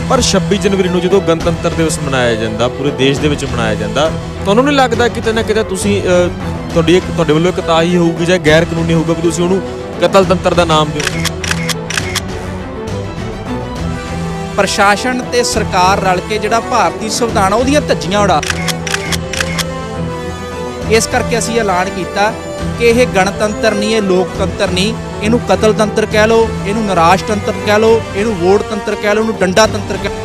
पर 26 जनवरी ਨੂੰ ਜਦੋਂ ਗਣਤੰਤਰ ਦਿਵਸ ਮਨਾਇਆ ਜਾਂਦਾ ਪੂਰੇ ਦੇਸ਼ ਦੇ ਵਿੱਚ ਮਨਾਇਆ ਜਾਂਦਾ, ਤੁਹਾਨੂੰ ਨਹੀਂ ਲੱਗਦਾ ਕਿਤੇ ਨਾ ਕਿਤੇ ਤੁਸੀਂ ਤੁਹਾਡੇ ਵੱਲੋਂ ਇੱਕ ਤਾਹੀ ਹੋਊਗੀ ਜਾਂ ਗੈਰ ਕਾਨੂੰਨੀ ਹੋਊਗਾ ਵੀ ਤੁਸੀਂ ਉਹਨੂੰ ਕਤਲ ਤੰਤਰ ਦਾ ਨਾਮ ਦਿਓ? ਪ੍ਰਸ਼ਾਸਨ ਤੇ ਸਰਕਾਰ ਰਲ ਕੇ ਜਿਹੜਾ ਭਾਰਤੀ ਸੰਵਿਧਾਨ ਆ ਉਹਦੀਆਂ ਧੱਜੀਆਂ ਉਡਾ, ਇਸ ਕਰਕੇ ਅਸੀਂ ਐਲਾਨ ਕੀਤਾ ਕਿ ਇਹ ਗਣਤੰਤਰ ਨਹੀਂ, ਇਹ ਲੋਕਤੰਤਰ ਨਹੀਂ, ਇਹਨੂੰ ਕਤਲ ਤੰਤਰ ਕਹਿ ਲਓ, ਇਹਨੂੰ ਨਿਰਾਸ਼ ਤੰਤਰ ਕਹਿ ਲਓ, ਇਹਨੂੰ ਵੋਟ ਤੰਤਰ ਕਹਿ ਲਓ, ਇਹਨੂੰ ਡੰਡਾ ਤੰਤਰ ਕਹਿ ਲਓ।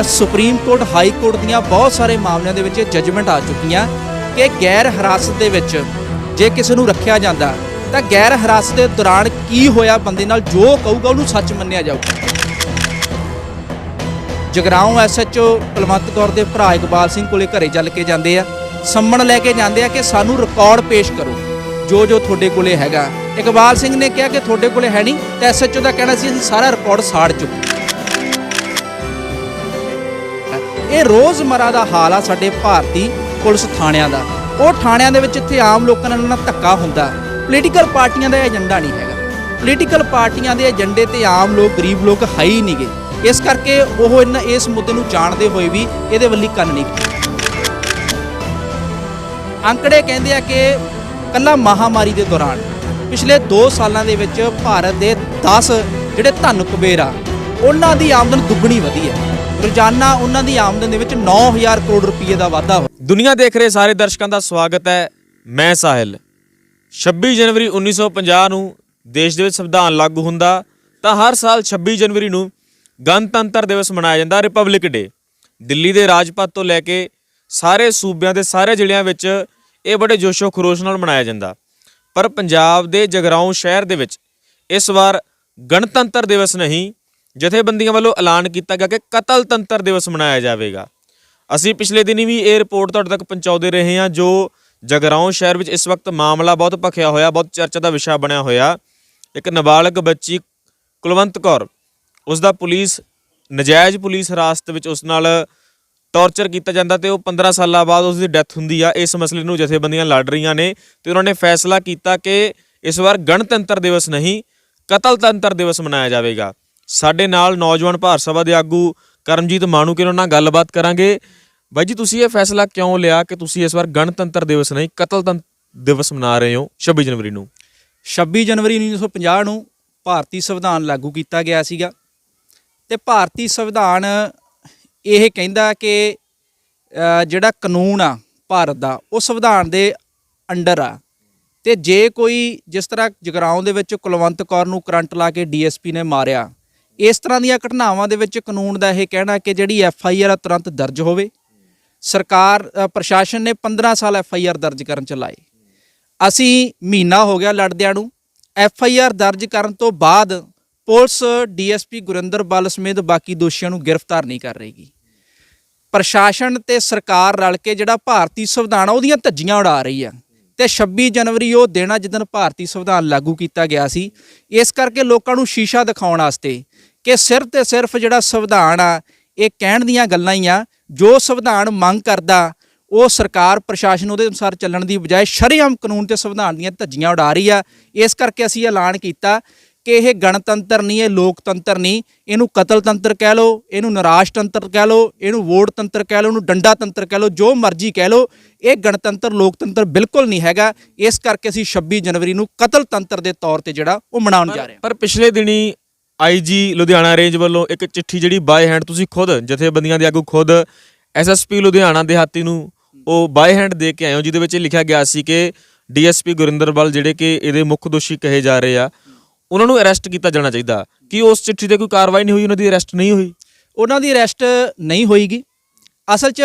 ਸੁਪਰੀਮ ਕੋਰਟ, ਹਾਈ ਕੋਰਟ ਦੀਆਂ ਬਹੁਤ ਸਾਰੇ ਮਾਮਲਿਆਂ ਦੇ ਵਿੱਚ ਜੱਜਮੈਂਟ ਆ ਚੁੱਕੀਆਂ ਕਿ ਗੈਰ ਹਿਰਾਸਤ ਦੇ ਵਿੱਚ ਜੇ ਕਿਸੇ ਨੂੰ ਰੱਖਿਆ ਜਾਂਦਾ ਤਾਂ ਗੈਰ ਹਿਰਾਸਤ ਦੇ ਦੌਰਾਨ ਕੀ ਹੋਇਆ ਬੰਦੇ ਨਾਲ, ਜੋ ਕਹੂਗਾ ਉਹਨੂੰ ਸੱਚ ਮੰਨਿਆ ਜਾਊਗਾ। ਜਗਰਾਉਂ ਐਸਐਚਓ ਕੁਲਵੰਤ ਕੌਰ ਦੇ ਭਰਾ ਇਕਬਾਲ ਸਿੰਘ ਕੋਲੇ ਘਰੇ ਚੱਲ ਕੇ ਜਾਂਦੇ ਆ, ਸੰਮਣ ਲੈ ਕੇ ਜਾਂਦੇ ਆ ਕਿ ਸਾਨੂੰ ਰਿਕਾਰਡ ਪੇਸ਼ ਕਰੋ ਜੋ ਤੁਹਾਡੇ ਕੋਲੇ ਹੈਗਾ। ਇਕਬਾਲ ਸਿੰਘ ਨੇ ਕਿਹਾ ਕਿ ਤੁਹਾਡੇ ਕੋਲੇ ਹੈ ਨਹੀਂ, ਤੇ ਐਸਐਚਓ ਦਾ ਕਹਿਣਾ ਸੀ ਅਸੀਂ ਸਾਰਾ ਰਿਕਾਰਡ ਸਾੜ ਚੁੱਕੇ। ਇਹ ਰੋਜ਼ਮਰਾ ਦਾ ਹਾਲ ਆ ਸਾਡੇ ਭਾਰਤੀ ਪੁਲਿਸ ਥਾਣਿਆਂ ਦਾ। ਉਹ ਥਾਣਿਆਂ ਦੇ ਵਿੱਚ ਇੱਥੇ ਆਮ ਲੋਕਾਂ ਨਾਲ ਧੱਕਾ ਹੁੰਦਾ। ਪੋਲੀਟੀਕਲ ਪਾਰਟੀਆਂ ਦਾ ਏਜੰਡਾ ਨਹੀਂ ਹੈਗਾ, ਪੋਲੀਟੀਕਲ ਪਾਰਟੀਆਂ ਦੇ ਏਜੰਡੇ ਤੇ ਆਮ ਲੋਕ, ਗਰੀਬ ਲੋਕ ਹੈ ਹੀ ਨਹੀਂਗੇ। ਇਸ ਕਰਕੇ ਉਹ ਇਸ ਮੁੱਦੇ ਨੂੰ ਜਾਣਦੇ ਹੋਏ ਵੀ ਇਹਦੇ ਵੱਲੀ ਕੰਨ ਨਹੀਂ ਕੀਤੇ। ਅੰਕੜੇ ਕਹਿੰਦੇ ਆ ਕਿ ਕੱਲਾ ਮਹਾਮਾਰੀ ਦੇ ਦੌਰਾਨ ਪਿਛਲੇ 2 ਸਾਲਾਂ ਦੇ ਵਿੱਚ ਭਾਰਤ ਦੇ 10 ਜਿਹੜੇ ਧਨ ਕੁਬੇਰ ਆ ਉਹਨਾਂ ਦੀ ਆਮਦਨ ਦੁੱਗਣੀ ਵਧੀ ਹੈ। ਰੋਜ਼ਾਨਾ ਉਹਨਾਂ ਦੀ ਆਮਦਨ ਦੇ ਵਿੱਚ 9000 ਕਰੋੜ ਰੁਪਏ ਦਾ ਵਾਧਾ ਹੋਇਆ। ਦੁਨੀਆ ਦੇਖ ਰਹੇ ਸਾਰੇ ਦਰਸ਼ਕਾਂ ਦਾ ਸਵਾਗਤ ਹੈ, ਮੈਂ ਸਾਹਿਲ। 26 ਜਨਵਰੀ 1950 ਨੂੰ ਦੇਸ਼ ਦੇ ਵਿੱਚ ਸੰਵਿਧਾਨ ਲਾਗੂ ਹੁੰਦਾ ਤਾਂ ਹਰ ਸਾਲ 26 ਜਨਵਰੀ ਨੂੰ ਗਣਤੰਤਰ ਦਿਵਸ ਮਨਾਇਆ ਜਾਂਦਾ, ਰਿਪਬਲਿਕ ਡੇ। ਦਿੱਲੀ ਦੇ ਰਾਜਪਥ ਤੋਂ ਲੈ ਕੇ ਸਾਰੇ ਸੂਬਿਆਂ ਦੇ ਸਾਰੇ ਜ਼ਿਲ੍ਹਿਆਂ ਵਿੱਚ ਇਹ ਬੜੇ ਜੋਸ਼ੋ ਖਰੋਸ਼ ਨਾਲ ਮਨਾਇਆ ਜਾਂਦਾ। ਪਰ ਪੰਜਾਬ ਦੇ ਜਗਰਾਉਂ ਸ਼ਹਿਰ ਦੇ ਵਿੱਚ ਇਸ ਵਾਰ ਗਣਤੰਤਰ ਦਿਵਸ ਨਹੀਂ, ਜਥੇਬੰਦੀਆਂ ਵੱਲੋਂ ਐਲਾਨ ਕੀਤਾ ਗਿਆ ਕਿ ਕਤਲ ਤੰਤਰ ਦਿਵਸ ਮਨਾਇਆ ਜਾਵੇਗਾ। ਅਸੀਂ ਪਿਛਲੇ ਦਿਨੀ ਵੀ ਇਹ ਰਿਪੋਰਟ ਤੁਹਾਡੇ ਤੱਕ ਪਹੁੰਚਾਉਂਦੇ ਰਹੇ ਹਾਂ। ਜੋ ਜਗਰਾਉਂ ਸ਼ਹਿਰ ਵਿੱਚ ਇਸ ਵਕਤ ਮਾਮਲਾ ਬਹੁਤ ਭਖਿਆ ਹੋਇਆ, ਬਹੁਤ ਚਰਚਾ ਦਾ ਵਿਸ਼ਾ ਬਣਿਆ ਹੋਇਆ। ਇੱਕ ਨਾਬਾਲਗ ਬੱਚੀ ਕੁਲਵੰਤ ਕੌਰ, ਉਸ ਦਾ ਨਜਾਇਜ਼ ਪੁਲਿਸ ਹਿਰਾਸਤ ਵਿੱਚ ਉਸ ਨਾਲ ਟੌਰਚਰ ਕੀਤਾ ਜਾਂਦਾ ਤੇ ਉਹ 15 ਸਾਲਾਂ ਬਾਅਦ ਉਸ ਦੀ ਡੈਥ ਹੁੰਦੀ ਆ। ਇਸ ਮਸਲੇ ਨੂੰ ਜਥੇਬੰਦੀਆਂ ਲੜ ਰਹੀਆਂ ਨੇ ਤੇ ਉਹਨਾਂ ਨੇ ਫੈਸਲਾ ਕੀਤਾ ਕਿ ਇਸ ਵਾਰ ਗਣਤੰਤਰ ਦਿਵਸ ਨਹੀਂ, ਕਤਲ ਤੰਤਰ ਦਿਵਸ ਮਨਾਇਆ ਜਾਵੇਗਾ। ਸਾਡੇ ਨਾਲ ਨੌਜਵਾਨ ਭਾਰਤ ਸਭਾ ਦੇ ਆਗੂ ਕਰਮਜੀਤ ਮਾਣੂਕੇ ਉਹਨਾਂ ਨਾਲ ਗੱਲਬਾਤ ਕਰਾਂਗੇ। ਬਾਈ ਜੀ, ਤੁਸੀਂ ਇਹ ਫੈਸਲਾ ਕਿਉਂ ਲਿਆ ਕਿ ਤੁਸੀਂ ਇਸ ਵਾਰ ਗਣਤੰਤਰ ਦਿਵਸ ਨਹੀਂ, ਕਤਲ ਦਿਵਸ ਮਨਾ ਰਹੇ ਹੋ 26 ਜਨਵਰੀ ਨੂੰ? 26 ਜਨਵਰੀ 1950 ਨੂੰ ਭਾਰਤੀ ਸੰਵਿਧਾਨ ਲਾਗੂ ਕੀਤਾ ਗਿਆ ਸੀਗਾ ਤੇ ਭਾਰਤੀ ਸੰਵਿਧਾਨ ਇਹ ਕਹਿੰਦਾ ਕਿ ਜਿਹੜਾ ਕਾਨੂੰਨ ਆ ਭਾਰਤ ਦਾ ਉਹ ਸੰਵਿਧਾਨ ਦੇ ਅੰਡਰ ਆ। ਤੇ ਜੇ ਕੋਈ ਜਿਸ ਤਰ੍ਹਾਂ ਜਗਰਾਉਂ ਦੇ ਵਿੱਚ ਕੁਲਵੰਤ ਕੌਰ ਨੂੰ ਕਰੰਟ ਲਾ ਕੇ ਡੀਐਸਪੀ ਨੇ ਮਾਰਿਆ, ਇਸ ਤਰ੍ਹਾਂ ਦੀਆਂ ਘਟਨਾਵਾਂ ਦੇ ਵਿੱਚ ਕਾਨੂੰਨ ਦਾ ਇਹ ਕਹਿਣਾ ਕਿ ਜਿਹੜੀ ਐਫਆਈਆਰ ਆ ਤੁਰੰਤ ਦਰਜ ਹੋਵੇ। ਸਰਕਾਰ ਪ੍ਰਸ਼ਾਸਨ ਨੇ 15 ਸਾਲ ਐਫਆਈਆਰ ਦਰਜ ਕਰਨ ਚ ਲਾਏ। ਅਸੀਂ ਮਹੀਨਾ ਹੋ ਗਿਆ ਲੜਦਿਆਂ ਨੂੰ। ਐਫਆਈਆਰ ਦਰਜ ਕਰਨ ਤੋਂ ਬਾਅਦ ਪੁਲਿਸ ਡੀਐਸਪੀ ਗੁਰਿੰਦਰ ਬਲ ਸਮੇਤ ਬਾਕੀ ਦੋਸ਼ੀਆਂ ਨੂੰ ਗ੍ਰਿਫਤਾਰ ਨਹੀਂ ਕਰ ਰਹੀ। ਪ੍ਰਸ਼ਾਸਨ ਤੇ ਸਰਕਾਰ ਰਲ ਕੇ ਜਿਹੜਾ ਭਾਰਤੀ ਸੰਵਿਧਾਨ ਆ ਉਹਦੀਆਂ ਧੱਜੀਆਂ ਉਡਾ ਰਹੀ ਆ। ਤੇ 26 ਜਨਵਰੀ ਉਹ ਦਿਨ ਆ ਜਿੱਦਣ ਭਾਰਤੀ ਸੰਵਿਧਾਨ ਲਾਗੂ ਕੀਤਾ ਗਿਆ ਸੀ। ਇਸ ਕਰਕੇ ਲੋਕਾਂ ਨੂੰ ਸ਼ੀਸ਼ਾ ਦਿਖਾਉਣ ਵਾਸਤੇ ਕਿ ਸਿਰਫ ਤੇ ਸਿਰਫ ਜਿਹੜਾ ਸੰਵਿਧਾਨ ਆ ਇਹ ਕਹਿਣ ਦੀਆਂ ਗੱਲਾਂ ਹੀ ਆ। ਜੋ ਸੰਵਿਧਾਨ ਮੰਗ ਕਰਦਾ ਉਹ ਸਰਕਾਰ ਪ੍ਰਸ਼ਾਸਨ ਉਹਦੇ ਅਨੁਸਾਰ ਚੱਲਣ ਦੀ ਬਜਾਏ ਸ਼ਰੇਆਮ ਕਾਨੂੰਨ ਤੇ ਸੰਵਿਧਾਨ ਦੀਆਂ ਧੱਜੀਆਂ ਉਡਾ ਰਹੀ ਆ। ਇਸ ਕਰਕੇ ਅਸੀਂ ਐਲਾਨ ਕੀਤਾ ਕਿ ਇਹ ਗਣਤੰਤਰ ਨਹੀਂ, ਇਹ ਲੋਕਤੰਤਰ ਨਹੀਂ, ਇਹਨੂੰ ਕਤਲ ਤੰਤਰ ਕਹਿ ਲਓ, ਇਹਨੂੰ ਨਿਰਾਸ਼ ਤੰਤਰ ਕਹਿ ਲਓ, ਇਹਨੂੰ ਵੋਟ ਤੰਤਰ ਕਹਿ ਲਓ, ਇਹਨੂੰ ਡੰਡਾ ਤੰਤਰ ਕਹਿ ਲਓ, ਜੋ ਮਰਜ਼ੀ ਕਹਿ ਲਓ। ਇਹ ਗਣਤੰਤਰ ਲੋਕਤੰਤਰ ਬਿਲਕੁਲ ਨਹੀਂ ਹੈਗਾ। ਇਸ ਕਰਕੇ ਅਸੀਂ 26 ਜਨਵਰੀ ਨੂੰ ਕਤਲ ਤੰਤਰ ਦੇ ਤੌਰ ਤੇ ਜਿਹੜਾ ਉਹ ਮਨਾਉਣ ਜਾ ਰਹੇ ਹਾਂ। ਪਰ ਪਿਛਲੇ ਦਿਨੀ ਆਈਜੀ ਲੁਧਿਆਣਾ ਰੇਂਜ ਵੱਲੋਂ ਇੱਕ ਚਿੱਠੀ ਜਿਹੜੀ ਬਾਏ ਹੈਂਡ, ਤੁਸੀਂ ਖੁਦ ਜਥੇਬੰਦੀਆਂ ਦੇ ਆਗੂ ਖੁਦ ਐਸਐਸਪੀ ਲੁਧਿਆਣਾ ਦਿਹਾਤੀ ਨੂੰ ਉਹ ਬਾਏ ਹੈਂਡ ਦੇ ਕੇ ਆਏ ਹੋ, ਜਿਹਦੇ ਵਿੱਚ ਇਹ ਲਿਖਿਆ ਗਿਆ ਸੀ ਕਿ ਡੀਐਸਪੀ ਗੁਰਿੰਦਰ ਬਲ ਜਿਹੜੇ ਕਿ ਇਹਦੇ ਮੁੱਖ ਦੋਸ਼ੀ ਕਹੇ ਜਾ ਰਹੇ ਆ, ਉਹਨਾਂ ਨੂੰ ਅਰੈਸਟ ਕੀਤਾ ਜਾਣਾ ਚਾਹੀਦਾ। ਕੀ ਉਸ ਚਿੱਠੀ ਤੇ ਕੋਈ ਕਾਰਵਾਈ ਨਹੀਂ ਹੋਈ? ਉਹਨਾਂ ਦੀ ਅਰੈਸਟ ਨਹੀਂ ਹੋਈ? ਉਹਨਾਂ ਦੀ ਅਰੈਸਟ ਨਹੀਂ ਹੋਏਗੀ। ਅਸਲ 'ਚ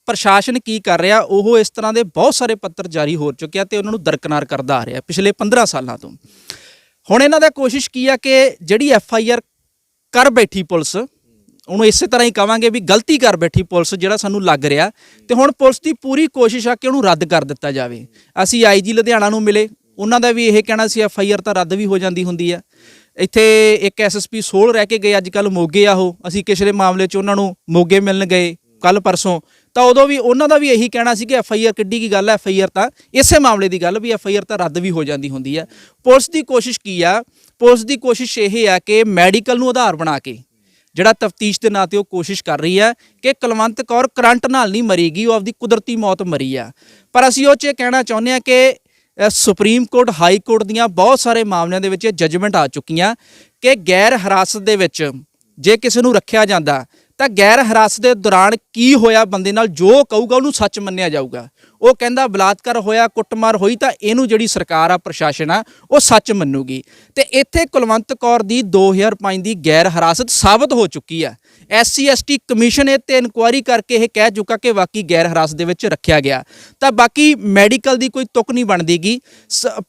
ਪ੍ਰਸ਼ਾਸਨ ਕੀ ਕਰ ਰਿਹਾ, ਉਹ ਇਸ ਤਰ੍ਹਾਂ ਦੇ ਬਹੁਤ ਸਾਰੇ ਪੱਤਰ ਜਾਰੀ ਹੋ ਚੁੱਕਿਆ ਤੇ ਉਹਨਾਂ ਨੂੰ ਦਰਕਨਾਰ ਕਰਦਾ ਆ ਰਿਹਾ ਪਿਛਲੇ 15 ਸਾਲਾਂ ਤੋਂ। ਹੁਣ ਇਹਨਾਂ ਦਾ ਕੋਸ਼ਿਸ਼ ਕੀ ਆ ਕਿ ਜਿਹੜੀ ਐਫਆਈਆਰ ਕਰ ਬੈਠੀ ਪੁਲਿਸ, ਉਹਨੂੰ ਇਸੇ ਤਰ੍ਹਾਂ ਹੀ ਕਹਾਂਗੇ ਵੀ ਗਲਤੀ ਕਰ ਬੈਠੀ ਪੁਲਿਸ, ਜਿਹੜਾ ਸਾਨੂੰ ਲੱਗ ਰਿਹਾ, ਤੇ ਹੁਣ ਪੁਲਿਸ ਦੀ ਪੂਰੀ ਕੋਸ਼ਿਸ਼ ਆ ਕਿ ਉਹਨੂੰ ਰੱਦ ਕਰ ਦਿੱਤਾ ਜਾਵੇ। ਅਸੀਂ ਆਈਜੀ ਲੁਧਿਆਣਾ ਨੂੰ ਮਿਲੇ, ਉਹਨਾਂ ਦਾ ਵੀ ਇਹ ਕਹਿਣਾ ਸੀ ਐਫਆਈਆਰ ਤਾਂ ਰੱਦ ਵੀ ਹੋ ਜਾਂਦੀ ਹੁੰਦੀ ਆ। ਇੱਥੇ ਇੱਕ ਐਸਐਸਪੀ ਸੋਲ ਰਹਿ ਕੇ ਗਏ, ਅੱਜ ਕੱਲ੍ਹ ਮੋਗੇ ਆ ਉਹ। ਅਸੀਂ ਕਿਸੇ ਮਾਮਲੇ 'ਚ ਉਹਨਾਂ ਨੂੰ ਮੋਗੇ ਮਿਲਣ ਗਏ ਕੱਲ੍ਹ ਪਰਸੋਂ, ਤਾਂ ਉਦੋਂ ਵੀ ਉਹਨਾਂ ਦਾ ਵੀ ਇਹੀ ਕਹਿਣਾ ਸੀ ਕਿ FIR ਕਿੱਡੀ ਕੀ ਗੱਲ ਹੈ, FIR ਤਾਂ ਇਸੇ ਮਾਮਲੇ ਦੀ ਗੱਲ ਵੀ FIR ਤਾਂ ਰੱਦ ਵੀ ਹੋ ਜਾਂਦੀ ਹੁੰਦੀ ਹੈ। ਪੁਲਿਸ ਦੀ ਕੋਸ਼ਿਸ਼ ਕੀ ਆ, ਪੁਲਿਸ ਦੀ ਕੋਸ਼ਿਸ਼ ਇਹ ਆ ਕਿ ਮੈਡੀਕਲ ਨੂੰ ਆਧਾਰ ਬਣਾ ਕੇ ਜਿਹੜਾ ਤਫਤੀਸ਼ ਦੇ ਨਾਂ ਤੇ ਉਹ ਕੋਸ਼ਿਸ਼ ਕਰ ਰਹੀ ਹੈ ਕਿ ਕੁਲਵੰਤ ਕੌਰ ਕਰੰਟ ਨਾਲ ਨਹੀਂ ਮਰੀਗੀ, ਉਹ ਆਪਦੀ ਕੁਦਰਤੀ ਮੌਤ ਮਰੀ ਆ। ਪਰ ਅਸੀਂ ਉਹ 'ਚ ਇਹ ਕਹਿਣਾ ਚਾਹੁੰਦੇ ਹਾਂ ਕਿ ਸੁਪਰੀਮ ਕੋਰਟ, ਹਾਈ ਕੋਰਟ ਦੀਆਂ ਬਹੁਤ ਸਾਰੇ ਮਾਮਲਿਆਂ ਦੇ ਵਿੱਚ ਜੱਜਮੈਂਟ ਆ ਚੁੱਕੀਆਂ ਕਿ ਗੈਰ ਹਿਰਾਸਤ ਦੇ ਵਿੱਚ ਜੇ ਕਿਸੇ ਨੂੰ ਰੱਖਿਆ ਜਾਂਦਾ ਤਾਂ ਗੈਰ ਹਿਰਾਸਤ ਦੇ ਦੌਰਾਨ ਕੀ ਹੋਇਆ ਬੰਦੇ ਨਾਲ, ਜੋ ਕਹੂਗਾ ਉਹਨੂੰ ਸੱਚ ਮੰਨਿਆ ਜਾਊਗਾ। ਉਹ ਕਹਿੰਦਾ ਬਲਾਤਕਾਰ ਹੋਇਆ, ਕੁੱਟਮਾਰ ਹੋਈ, ਤਾਂ ਇਹਨੂੰ ਜਿਹੜੀ ਸਰਕਾਰ ਆ, ਪ੍ਰਸ਼ਾਸਨ ਆ, ਉਹ ਸੱਚ ਮੰਨੂਗੀ। ਤੇ ਇੱਥੇ ਕੁਲਵੰਤ ਕੌਰ ਦੀ 2005 ਦੀ ਗੈਰ ਹਿਰਾਸਤ ਸਾਬਤ ਹੋ ਚੁੱਕੀ ਆ। SC/ST ਕਮਿਸ਼ਨ ਇਹ ਤੇ ਇਨਕੁਆਇਰੀ ਕਰਕੇ ਇਹ ਕਹਿ ਚੁੱਕਾ ਕਿ ਵਾਕਈ ਗੈਰ ਹਿਰਾਸਤ ਦੇ ਵਿੱਚ ਰੱਖਿਆ ਗਿਆ। ਤਾਂ ਬਾਕੀ ਮੈਡੀਕਲ ਦੀ ਕੋਈ ਤੁਕ ਨਹੀਂ ਬਣਦੀਗੀ,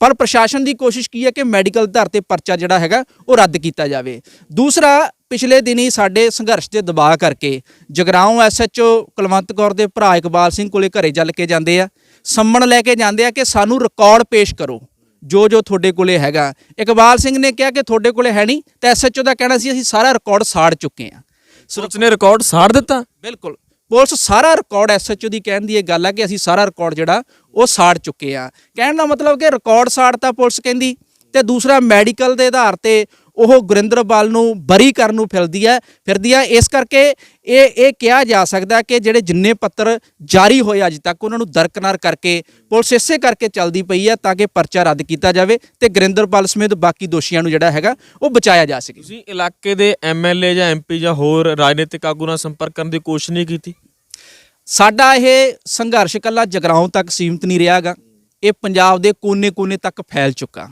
ਪਰ ਪ੍ਰਸ਼ਾਸਨ ਦੀ ਕੋਸ਼ਿਸ਼ ਕੀ ਹੈ ਕਿ ਮੈਡੀਕਲ ਆਧਾਰ ਤੇ ਪਰਚਾ ਜਿਹੜਾ ਹੈਗਾ ਉਹ ਰੱਦ ਕੀਤਾ ਜਾਵੇ। ਦੂਸਰਾ, ਪਿਛਲੇ ਦਿਨੀ ਸਾਡੇ ਸੰਘਰਸ਼ ਦੇ ਦਬਾਅ ਕਰਕੇ ਜਗਰਾਉਂ SHO ਕੁਲਵੰਤ ਕੌਰ ਦੇ ਭਰਾ ਇਕਬਾਲ ਸਿੰਘ ਕੋਲੇ ਘਰੇ ਚੱਲ ਕੇ ਜਾਂਦੇ ਆ, ਸੰਮਣ ਲੈ ਕੇ ਜਾਂਦੇ ਆ ਕਿ ਸਾਨੂੰ ਰਿਕਾਰਡ ਪੇਸ਼ ਕਰੋ ਜੋ ਤੁਹਾਡੇ ਕੋਲੇ ਹੈਗਾ। ਇਕਬਾਲ ਸਿੰਘ ਨੇ ਕਿਹਾ ਕਿ ਤੁਹਾਡੇ ਕੋਲੇ ਹੈ ਨਹੀਂ, ਤਾਂ SHO ਦਾ ਕਹਿਣਾ ਸੀ ਅਸੀਂ ਸਾਰਾ ਰਿਕਾਰਡ ਸਾੜ ਚੁੱਕੇ ਹਾਂ। ਪੁਲਿਸ ਨੇ ਰਿਕਾਰਡ ਸਾੜ ਦਿੱਤਾ? ਬਿਲਕੁਲ, ਪੁਲਿਸ ਸਾਰਾ ਰਿਕਾਰਡ, SHO ਦੀ ਕਹਿਣ ਦੀ ਇਹ ਗੱਲ ਹੈ ਕਿ ਅਸੀਂ ਸਾਰਾ ਰਿਕਾਰਡ ਜਿਹੜਾ ਉਹ ਸਾੜ ਚੁੱਕੇ ਆ। ਕਹਿਣ ਦਾ ਮਤਲਬ ਕਿ ਰਿਕਾਰਡ ਸਾੜਤਾ ਪੁਲਿਸ ਕਹਿੰਦੀ। ਤੇ ਦੂਸਰਾ, ਮੈਡੀਕਲ ਦੇ ਆਧਾਰ ਤੇ ਉਹ ਗੁਰਿੰਦਰਪਾਲ ਨੂੰ ਬਰੀ ਕਰਨ ਨੂੰ ਫਿਰਦੀ ਹੈ। ਇਸ ਕਰਕੇ ਇਹ ਕਿਹਾ ਜਾ ਸਕਦਾ ਕਿ ਜਿਹੜੇ ਜਿੰਨੇ ਪੱਤਰ ਜਾਰੀ ਹੋਏ ਅੱਜ ਤੱਕ ਉਹਨਾਂ ਨੂੰ ਦਰਕਨਾਰ ਕਰਕੇ ਪੁਲਿਸ ਇਸੇ ਕਰਕੇ ਚੱਲਦੀ ਪਈ ਹੈ ਤਾਂ ਕਿ ਪਰਚਾ ਰੱਦ ਕੀਤਾ ਜਾਵੇ ਤੇ ਗੁਰਿੰਦਰਪਾਲ ਸਮੇਤ ਬਾਕੀ ਦੋਸ਼ੀਆਂ ਨੂੰ ਜਿਹੜਾ ਹੈਗਾ ਉਹ ਬਚਾਇਆ ਜਾ ਸਕੇ। ਤੁਸੀਂ ਇਲਾਕੇ ਦੇ MLA ਜਾਂ MP ਜਾਂ ਹੋਰ ਰਾਜਨੀਤਿਕ ਆਗੂ ਨਾਲ ਸੰਪਰਕ ਕਰਨ ਦੀ ਕੋਸ਼ਿਸ਼ ਨਹੀਂ ਕੀਤੀ? ਸਾਡਾ ਇਹ ਸੰਘਰਸ਼ ਇਕੱਲਾ ਜਗਰਾਉਂ ਤੱਕ ਸੀਮਿਤ ਨਹੀਂ ਰਿਹਾਗਾ, ਇਹ ਪੰਜਾਬ ਦੇ ਕੋਨੇ-ਕੋਨੇ ਤੱਕ ਫੈਲ ਚੁੱਕਾ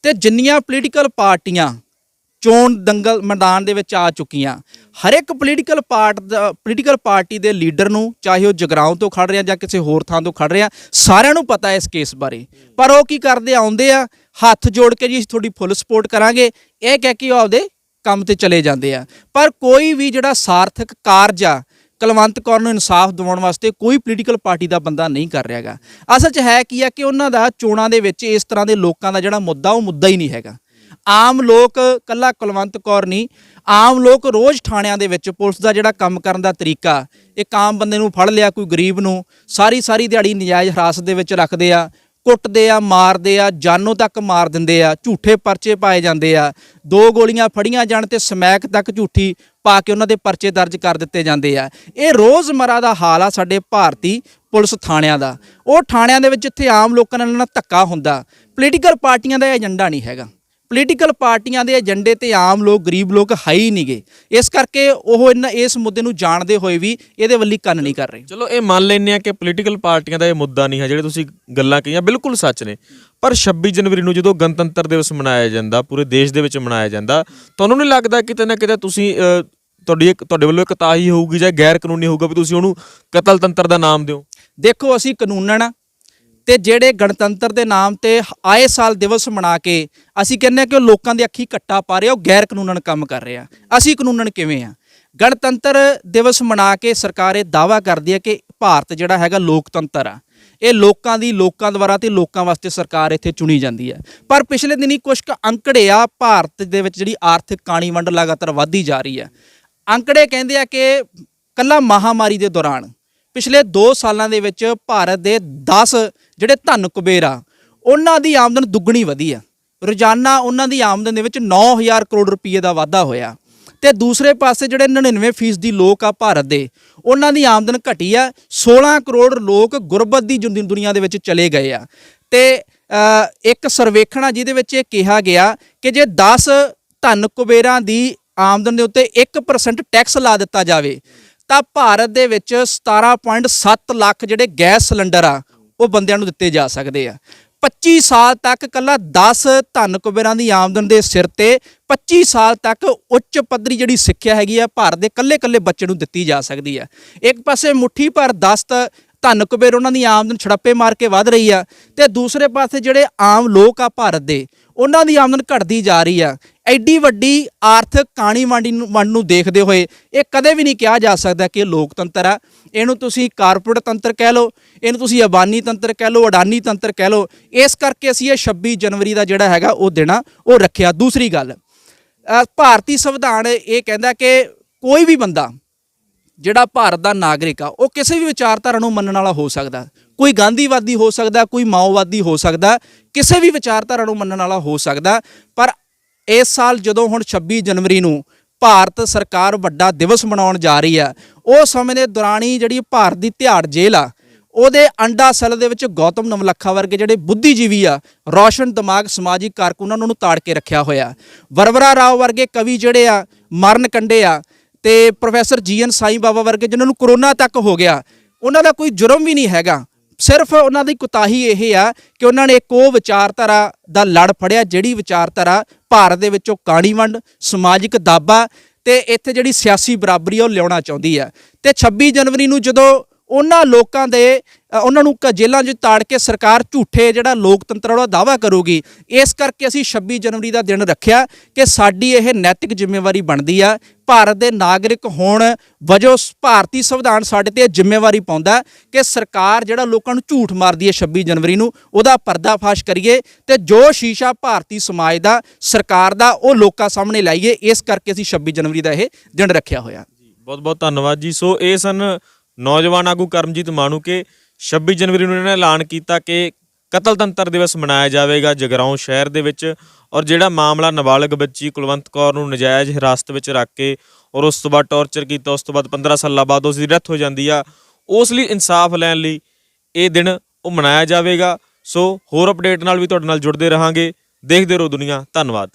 ਤੇ ਜਿੰਨੀਆਂ ਪੋਲੀਟੀਕਲ ਪਾਰਟੀਆਂ ਚੋਣ ਦੰਗਲ ਮੈਦਾਨ ਦੇ ਵਿੱਚ ਆ ਚੁੱਕੀਆਂ, ਹਰ ਇੱਕ ਪੋਲੀਟੀਕਲ ਪਾਰਟੀ ਦੇ ਲੀਡਰ ਨੂੰ, ਚਾਹੇ ਉਹ ਜਗਰਾਉਂ ਤੋਂ ਖੜ ਰਿਹਾ ਜਾਂ ਕਿਸੇ ਹੋਰ ਥਾਂ ਤੋਂ ਖੜ ਰਿਹਾ, ਸਾਰਿਆਂ ਨੂੰ ਪਤਾ ਇਸ ਕੇਸ ਬਾਰੇ। ਪਰ ਉਹ ਕੀ ਕਰਦੇ, ਆਉਂਦੇ ਆ ਹੱਥ ਜੋੜ ਕੇ ਜੀ ਤੁਹਾਡੀ ਫੁੱਲ ਸਪੋਰਟ ਕਰਾਂਗੇ, ਇਹ ਕਹਿ ਕੇ ਉਹ ਆਪਦੇ ਕੰਮ ਤੇ ਚਲੇ ਜਾਂਦੇ ਆ। ਪਰ ਕੋਈ ਵੀ ਜਿਹੜਾ ਸਾਰਥਕ ਕਾਰਜ ਆ ਕੁਲਵੰਤ ਕੌਰ ਨੂੰ ਇਨਸਾਫ ਦਿਵਾਉਣ ਵਾਸਤੇ ਕੋਈ ਪੋਲੀਟੀਕਲ ਪਾਰਟੀ ਦਾ ਬੰਦਾ ਨਹੀਂ ਕਰ ਰਿਹਾਗਾ। ਅਸਲ 'ਚ ਹੈ ਕੀ ਆ ਕਿ ਉਹਨਾਂ ਦਾ ਚੋਣਾਂ ਦੇ ਵਿੱਚ ਇਸ ਤਰ੍ਹਾਂ ਦੇ ਲੋਕਾਂ ਦਾ ਜਿਹੜਾ ਮੁੱਦਾ ਉਹ ਮੁੱਦਾ ਹੀ ਨਹੀਂ ਹੈਗਾ। ਆਮ ਲੋਕ, ਕੱਲਾ ਕੁਲਵੰਤ ਕੌਰ ਨਹੀਂ, ਆਮ ਲੋਕ ਰੋਜ਼ ਥਾਣਿਆਂ ਦੇ ਵਿੱਚ ਪੁਲਿਸ ਦਾ ਜਿਹੜਾ ਕੰਮ ਕਰਨ ਦਾ ਤਰੀਕਾ, ਇੱਕ ਆਮ ਬੰਦੇ ਨੂੰ ਫੜ ਲਿਆ, ਕੋਈ ਗਰੀਬ ਨੂੰ ਸਾਰੀ ਦਿਹਾੜੀ ਨਜਾਇਜ਼ ਹਿਰਾਸਤ ਦੇ ਵਿੱਚ ਰੱਖਦੇ ਆ, ਕੁੱਟਦੇ ਆ, ਮਾਰਦੇ ਆ, ਜਾਨੋਂ ਤੱਕ ਮਾਰ ਦਿੰਦੇ ਆ, ਝੂਠੇ ਪਰਚੇ ਪਾਏ ਜਾਂਦੇ ਆ, 2 ਗੋਲੀਆਂ ਫੜੀਆਂ ਜਾਣ ਤੇ ਸਮੈਕ ਤੱਕ ਝੂਠੀ ਪਾ ਕੇ ਉਹਨਾਂ ਦੇ ਪਰਚੇ ਦਰਜ ਕਰ ਦਿੱਤੇ ਜਾਂਦੇ ਆ। ਇਹ ਰੋਜ਼ਮਰਾ ਦਾ ਹਾਲ ਆ ਸਾਡੇ ਭਾਰਤੀ ਪੁਲਿਸ ਥਾਣਿਆਂ ਦਾ। ਉਹ ਥਾਣਿਆਂ ਦੇ ਵਿੱਚ ਜਿੱਥੇ ਆਮ ਲੋਕਾਂ ਨਾਲ ਧੱਕਾ ਹੁੰਦਾ, ਪੋਲੀਟੀਕਲ ਪਾਰਟੀਆਂ ਦਾ ਏਜੰਡਾ ਨਹੀਂ ਹੈਗਾ। ਪੋਲੀਟੀਕਲ ਪਾਰਟੀਆਂ ਦੇ ਏਜੰਡੇ ਤੇ ਆਮ ਲੋਕ, ਗਰੀਬ ਲੋਕ ਹੈ ਹੀ ਨਹੀਂਗੇ। ਇਸ ਕਰਕੇ ਉਹ ਇਸ ਮੁੱਦੇ ਨੂੰ ਜਾਣਦੇ ਹੋਏ ਵੀ ਇਹਦੇ ਵੱਲੀ ਕੰਨ ਨਹੀਂ ਕਰ ਰਹੇ। ਚਲੋ ਇਹ ਮੰਨ ਲੈਂਦੇ ਆ ਕਿ ਪੋਲੀਟੀਕਲ ਪਾਰਟੀਆਂ ਦਾ ਇਹ ਮੁੱਦਾ ਨਹੀਂ ਹੈ, ਜਿਹੜੇ ਤੁਸੀਂ ਗੱਲਾਂ ਕਹੀਆਂ ਬਿਲਕੁਲ ਸੱਚ ਨੇ। ਪਰ 26 ਜਨਵਰੀ ਨੂੰ ਜਦੋਂ ਗਣਤੰਤਰ ਦਿਵਸ ਮਨਾਇਆ ਜਾਂਦਾ, ਪੂਰੇ ਦੇਸ਼ ਦੇ ਵਿੱਚ ਮਨਾਇਆ ਜਾਂਦਾ, ਤੁਹਾਨੂੰ ਨਹੀਂ ਲੱਗਦਾ ਕਿਤੇ ਨਾ ਕਿਤੇ ਤੁਸੀਂ ਤੁਹਾਡੇ ਵੱਲੋਂ ਇੱਕ ਤਾਹੀ ਹੋਊਗੀ ਜਾਂ ਗੈਰ ਕਾਨੂੰਨੀ ਹੋਊਗਾ ਵੀ ਤੁਸੀਂ ਉਹਨੂੰ ਕਤਲ ਤੰਤਰ ਦਾ ਨਾਮ ਦਿਓ? ਦੇਖੋ, ਅਸੀਂ ਕਾਨੂੰਨਨ ਤੇ ਜਿਹੜੇ ਗਣਤੰਤਰ ਦੇ ਨਾਮ ਤੇ ਆਏ ਸਾਲ ਦਿਵਸ ਮਨਾ ਕੇ ਅਸੀਂ ਕਹਿੰਦੇ ਆ ਕਿ ਉਹ ਲੋਕਾਂ ਦੀ ਅੱਖੀ ਘੱਟਾ ਪਾ ਰਿਹਾ, ਉਹ ਗੈਰ ਕਾਨੂੰਨਨ ਕੰਮ ਕਰ ਰਿਹਾ। ਅਸੀਂ ਕਾਨੂੰਨਨ ਕਿਵੇਂ ਆ? ਗਣਤੰਤਰ ਦਿਵਸ ਮਨਾ ਕੇ ਸਰਕਾਰ ਇਹ ਦਾਅਵਾ ਕਰਦੀ ਹੈ ਕਿ ਭਾਰਤ ਜਿਹੜਾ ਹੈਗਾ ਲੋਕਤੰਤਰ ਆ, ਇਹ ਲੋਕਾਂ ਦੁਆਰਾ ਤੇ ਲੋਕਾਂ ਵਾਸਤੇ ਸਰਕਾਰ ਇੱਥੇ ਚੁਣੀ ਜਾਂਦੀ ਹੈ। ਪਰ ਪਿਛਲੇ ਦਿਨੀ ਕੁਝ ਕੁ ਅੰਕੜੇ ਆ, ਭਾਰਤ ਦੇ ਵਿੱਚ ਜਿਹੜੀ ਆਰਥਿਕ ਕਾਣੀ ਵੰਡ ਲਗਾਤਾਰ ਵੱਧਦੀ ਜਾ ਰਹੀ ਹੈ। ਅੰਕੜੇ ਕਹਿੰਦੇ ਆ ਕਿ ਕੱਲਾ ਮਹਾਮਾਰੀ ਦੇ ਦੌਰਾਨ ਪਿਛਲੇ 2 ਸਾਲਾਂ ਦੇ ਵਿੱਚ ਭਾਰਤ ਦੇ 10 ਜਿਹੜੇ ਧਨ ਕੁਬੇਰ ਆ, ਉਹਨਾਂ ਦੀ ਆਮਦਨ ਦੁੱਗਣੀ ਵਧੀ ਆ। ਰੋਜ਼ਾਨਾ ਉਹਨਾਂ ਦੀ ਆਮਦਨ ਦੇ ਵਿੱਚ 9000 ਕਰੋੜ ਰੁਪਏ ਦਾ ਵਾਧਾ ਹੋਇਆ। ਤੇ ਦੂਸਰੇ ਪਾਸੇ ਜਿਹੜੇ 99% ਲੋਕ ਆ ਭਾਰਤ ਦੇ, ਉਹਨਾਂ ਦੀ ਆਮਦਨ ਘਟੀ ਆ। 16 ਕਰੋੜ ਲੋਕ ਗੁਰਬਤ ਦੀ ਦੁਨੀਆ ਦੇ ਵਿੱਚ ਚਲੇ ਗਏ ਆ। ਤੇ ਇੱਕ ਸਰਵੇਖਣ ਆ ਜਿਹਦੇ ਵਿੱਚ ਇਹ ਕਿਹਾ ਗਿਆ ਕਿ ਜੇ 10 ਧਨ ਕੁਬੇਰਾਂ ਦੀ ਆਮਦਨ ਦੇ ਉੱਤੇ 1% ਟੈਕਸ ਲਾ ਦਿੱਤਾ ਜਾਵੇ ਤਾਂ ਭਾਰਤ ਦੇ ਵਿੱਚ 17.7 ਲੱਖ ਜਿਹੜੇ ਗੈਸ ਸਿਲੰਡਰ ਆ ਉਹ ਬੰਦਿਆਂ ਨੂੰ ਦਿੱਤੇ ਜਾ ਸਕਦੇ ਆ। 25 ਸਾਲ ਤੱਕ ਕੱਲਾ 10 ਧਨ ਕੁਬੇਰਾਂ ਦੀ ਆਮਦਨ ਦੇ ਸਿਰ ਤੇ 25 ਸਾਲ ਤੱਕ ਉੱਚ ਪੱਧਰੀ ਜਿਹੜੀ ਸਿੱਖਿਆ ਹੈਗੀ ਆ ਭਾਰਤ ਦੇ ਕੱਲੇ ਬੱਚੇ ਨੂੰ ਦਿੱਤੀ ਜਾ ਸਕਦੀ ਆ। ਇੱਕ ਪਾਸੇ ਮੁੱਠੀ ਭਰ 10 ਧਨ ਕੁਬੇਰ ਉਹਨਾਂ ਦੀ ਆਮਦਨ ਛੜੱਪੇ ਮਾਰ ਕੇ ਵੱਧ ਰਹੀ ਆ ਤੇ ਦੂਸਰੇ ਪਾਸੇ ਜਿਹੜੇ ਆਮ ਲੋਕ ਆ ਭਾਰਤ ਦੇ, ਉਹਨਾਂ ਦੀ ਆਮਦਨ ਘਟਦੀ ਜਾ ਰਹੀ ਆ। ਐਡੀ ਵੱਡੀ ਆਰਥਿਕ ਕਾਣੀ ਵੰਡ ਨੂੰ ਦੇਖਦੇ ਹੋਏ ਇਹ ਕਦੇ ਵੀ ਨਹੀਂ ਕਿਹਾ ਜਾ ਸਕਦਾ ਕਿ ਇਹ ਲੋਕਤੰਤਰ ਆ। ਇਹਨੂੰ ਤੁਸੀਂ ਕਾਰਪੋਰੇਟ ਤੰਤਰ ਕਹਿ ਲਓ, ਇਹਨੂੰ ਤੁਸੀਂ ਅਬਾਨੀ ਤੰਤਰ ਕਹਿ ਲਓ, ਅਡਾਨੀ ਤੰਤਰ ਕਹਿ ਲਓ। ਇਸ ਕਰਕੇ ਅਸੀਂ ਇਹ 26 ਜਨਵਰੀ ਦਾ ਜਿਹੜਾ ਹੈਗਾ ਉਹ ਦਿਨ ਉਹ ਰੱਖਿਆ। ਦੂਸਰੀ ਗੱਲ, ਭਾਰਤੀ ਸੰਵਿਧਾਨ ਇਹ ਕਹਿੰਦਾ ਕਿ ਕੋਈ ਵੀ ਬੰਦਾ ਜਿਹੜਾ ਭਾਰਤ ਦਾ ਨਾਗਰਿਕ ਆ ਉਹ ਕਿਸੇ ਵੀ ਵਿਚਾਰਧਾਰਾ ਨੂੰ ਮੰਨਣ ਵਾਲਾ ਹੋ ਸਕਦਾ। ਕੋਈ ਗਾਂਧੀਵਾਦੀ ਹੋ ਸਕਦਾ, ਕੋਈ ਮਾਓਵਾਦੀ ਹੋ ਸਕਦਾ, ਕਿਸੇ ਵੀ ਵਿਚਾਰਧਾਰਾ ਨੂੰ ਮੰਨਣ ਵਾਲਾ ਹੋ ਸਕਦਾ। ਪਰ ਇਸ ਸਾਲ ਜਦੋਂ ਹੁਣ 26 ਜਨਵਰੀ ਨੂੰ ਭਾਰਤ ਸਰਕਾਰ ਵੱਡਾ ਦਿਵਸ ਮਨਾਉਣ ਜਾ ਰਹੀ ਆ, ਉਹ ਸਮੇਂ ਦੇ ਦੌਰਾਨ ਹੀ ਜਿਹੜੀ ਭਾਰਤ ਦੀ ਤਿਹਾੜ ਜੇਲ੍ਹ ਆ ਉਹਦੇ ਅੰਡਾ ਸੈੱਲ ਦੇ ਵਿੱਚ ਗੌਤਮ ਨਵਲੱਖਾ ਵਰਗੇ ਜਿਹੜੇ ਬੁੱਧੀਜੀਵੀ ਆ, ਰੌਸ਼ਨ ਦਿਮਾਗ ਸਮਾਜਿਕ ਕਾਰਕੁਨਾਂ ਨੂੰ ਤਾੜ ਕੇ ਰੱਖਿਆ ਹੋਇਆ। ਵਰਵਰਾ ਰਾਓ ਵਰਗੇ ਕਵੀ ਜਿਹੜੇ ਆ ਮਰਨ ਕੰਡੇ ਆ, ਤੇ ਪ੍ਰੋਫੈਸਰ ਜੀਐਨ ਸਾਈਂ ਬਾਬਾ ਵਰਗੇ ਜਿਨ੍ਹਾਂ ਨੂੰ ਕਰੋਨਾ ਤੱਕ ਹੋ ਗਿਆ, ਉਹਨਾਂ ਦਾ ਕੋਈ ਜੁਰਮ ਵੀ ਨਹੀਂ ਹੈਗਾ। ਸਿਰਫ ਉਹਨਾਂ ਦੀ ਕੁਤਾਹੀ ਇਹ ਆ ਕਿ ਉਹਨਾਂ ਨੇ ਇੱਕ ਉਹ ਵਿਚਾਰਧਾਰਾ ਦਾ ਲੜ ਫੜਿਆ ਜਿਹੜੀ ਵਿਚਾਰਧਾਰਾ ਭਾਰਤ ਦੇ ਵਿੱਚੋਂ ਕਾਣੀ ਵੰਡ, ਸਮਾਜਿਕ ਦਾਬਾ ਤੇ ਇੱਥੇ ਜਿਹੜੀ ਸਿਆਸੀ ਬਰਾਬਰੀ ਆ ਉਹ ਲਿਆਉਣਾ ਚਾਹੁੰਦੀ ਆ। ਤੇ 26 ਜਨਵਰੀ ਨੂੰ ਜਦੋਂ ਉਹਨਾਂ ਲੋਕਾਂ ਦੇ ਉਹਨਾਂ ਨੂੰ ਜੇਲ੍ਹਾਂ 'ਚ ਤਾੜ ਕੇ ਸਰਕਾਰ ਝੂਠੇ ਜਿਹੜਾ ਲੋਕਤੰਤਰ ਦਾ ਦਾਅਵਾ ਕਰੂਗੀ, ਇਸ ਕਰਕੇ ਅਸੀਂ 26 ਜਨਵਰੀ ਦਾ ਦਿਨ ਰੱਖਿਆ ਕਿ ਸਾਡੀ ਇਹ ਨੈਤਿਕ ਜ਼ਿੰਮੇਵਾਰੀ ਬਣਦੀ ਆ। ਭਾਰਤ ਦੇ ਨਾਗਰਿਕ ਹੋਣ ਵਜੋਂ ਭਾਰਤੀ ਸੰਵਿਧਾਨ ਸਾਡੇ ਤੇ ਜ਼ਿੰਮੇਵਾਰੀ ਪਾਉਂਦਾ ਕਿ ਸਰਕਾਰ ਜਿਹੜਾ ਲੋਕਾਂ ਨੂੰ ਝੂਠ ਮਾਰਦੀ ਹੈ 26 ਜਨਵਰੀ ਨੂੰ, ਉਹਦਾ ਪਰਦਾਫਾਸ਼ ਕਰੀਏ ਤੇ ਜੋ ਸ਼ੀਸ਼ਾ ਭਾਰਤੀ ਸਮਾਜ ਦਾ, ਸਰਕਾਰ ਦਾ, ਉਹ ਲੋਕਾਂ ਸਾਹਮਣੇ ਲਾਈਏ। ਇਸ ਕਰਕੇ ਅਸੀਂ 26 ਜਨਵਰੀ ਦਾ ਇਹ ਦਿਨ ਰੱਖਿਆ ਹੋਇਆ। ਬਹੁਤ ਬਹੁਤ ਧੰਨਵਾਦ ਜੀ। ਸੋ ਇਹ ਸਨ ਨੌਜਵਾਨ ਆਗੂ ਕਰਮਜੀਤ ਮਾਣੂਕੇ। 26 ਜਨਵਰੀ ਨੂੰ ਇਹਨਾਂ ਨੇ ਐਲਾਨ ਕੀਤਾ ਕਿ ਕਤਲਤੰਤਰ ਦਿਵਸ ਮਨਾਇਆ ਜਾਵੇਗਾ ਜਗਰਾਉਂ ਸ਼ਹਿਰ ਦੇ ਵਿੱਚ। ਔਰ ਜਿਹੜਾ ਮਾਮਲਾ ਨਾਬਾਲਗ ਬੱਚੀ ਕੁਲਵੰਤ ਕੌਰ ਨੂੰ ਨਜਾਇਜ਼ ਹਿਰਾਸਤ ਵਿੱਚ ਰੱਖ ਕੇ ਔਰ ਉਸ ਤੋਂ ਬਾਅਦ ਟੌਰਚਰ ਕੀਤਾ, ਉਸ ਤੋਂ ਬਾਅਦ 15 ਸਾਲਾਂ ਬਾਅਦ ਉਸ ਦੀ ਡੈਥ ਹੋ ਜਾਂਦੀ ਆ, ਉਸ ਲਈ ਇਨਸਾਫ ਲੈਣ ਲਈ ਇਹ ਦਿਨ ਉਹ ਮਨਾਇਆ ਜਾਵੇਗਾ। ਸੋ ਹੋਰ ਅਪਡੇਟ ਨਾਲ ਵੀ ਤੁਹਾਡੇ ਨਾਲ ਜੁੜਦੇ ਰਹਾਂਗੇ। ਦੇਖਦੇ ਰਹੋ ਦੁਨੀਆ। ਧੰਨਵਾਦ।